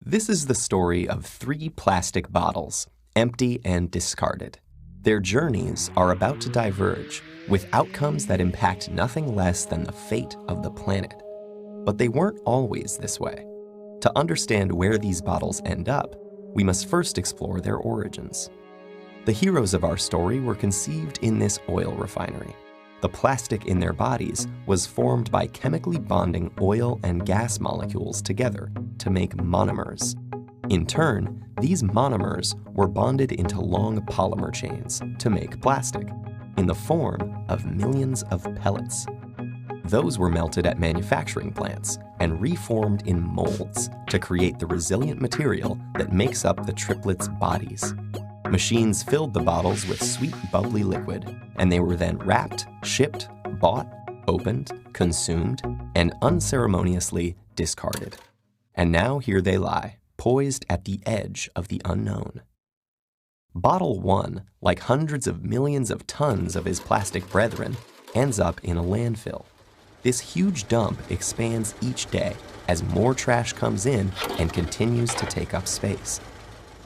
This is the story of three plastic bottles, empty and discarded. Their journeys are about to diverge, with outcomes that impact nothing less than the fate of the planet. But they weren't always this way. To understand where these bottles end up, we must first explore their origins. The heroes of our story were conceived in this oil refinery. The plastic in their bodies was formed by chemically bonding oil and gas molecules together to make monomers. In turn, these monomers were bonded into long polymer chains to make plastic, in the form of millions of pellets. Those were melted at manufacturing plants and reformed in molds to create the resilient material that makes up the triplets' bodies. Machines filled the bottles with sweet, bubbly liquid, and they were then wrapped, shipped, bought, opened, consumed, and unceremoniously discarded. And now here they lie, poised at the edge of the unknown. Bottle 1, like hundreds of millions of tons of his plastic brethren, ends up in a landfill. This huge dump expands each day as more trash comes in and continues to take up space.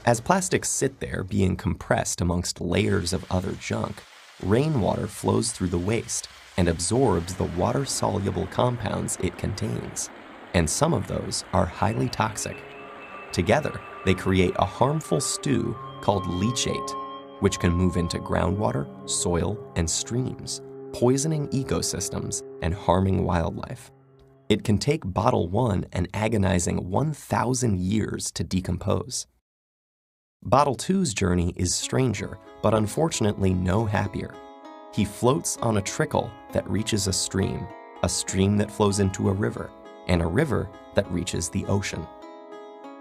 As plastics sit there being compressed amongst layers of other junk, rainwater flows through the waste and absorbs the water-soluble compounds it contains, and some of those are highly toxic. Together, they create a harmful stew called leachate, which can move into groundwater, soil, and streams, poisoning ecosystems and harming wildlife. It can take Bottle 1 an agonizing 1,000 years to decompose. Bottle 2's journey is stranger, but unfortunately no happier. He floats on a trickle that reaches a stream that flows into a river, and a river that reaches the ocean.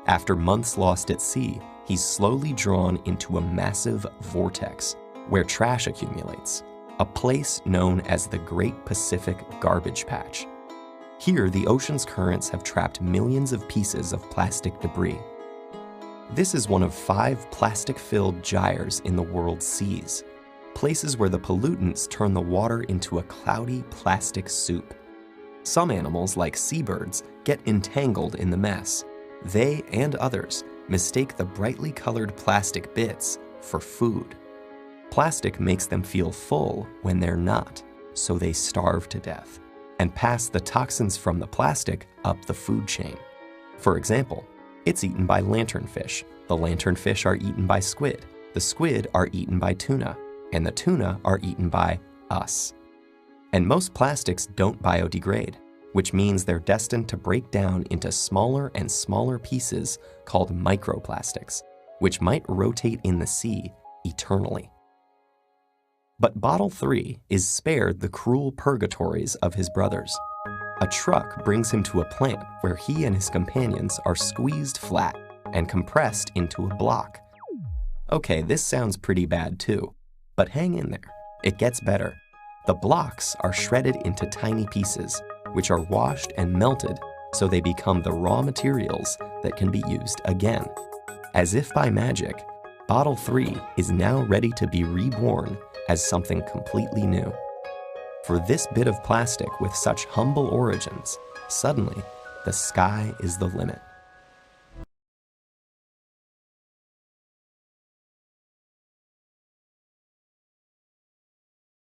After months lost at sea, he's slowly drawn into a massive vortex where trash accumulates, a place known as the Great Pacific Garbage Patch. Here, the ocean's currents have trapped millions of pieces of plastic debris. This is one of 5 plastic-filled gyres in the world's seas, places where the pollutants turn the water into a cloudy plastic soup. Some animals, like seabirds, get entangled in the mess. They and others mistake the brightly colored plastic bits for food. Plastic makes them feel full when they're not, so they starve to death and pass the toxins from the plastic up the food chain. For example, it's eaten by lanternfish. The lanternfish are eaten by squid. The squid are eaten by tuna. And the tuna are eaten by us. And most plastics don't biodegrade, which means they're destined to break down into smaller and smaller pieces called microplastics, which might rotate in the sea eternally. But Bottle 3 is spared the cruel purgatories of his brothers. A truck brings him to a plant where he and his companions are squeezed flat and compressed into a block. Okay, this sounds pretty bad too, but hang in there. It gets better. The blocks are shredded into tiny pieces, which are washed and melted so they become the raw materials that can be used again. As if by magic, Bottle 3 is now ready to be reborn as something completely new. For this bit of plastic with such humble origins, suddenly, the sky is the limit.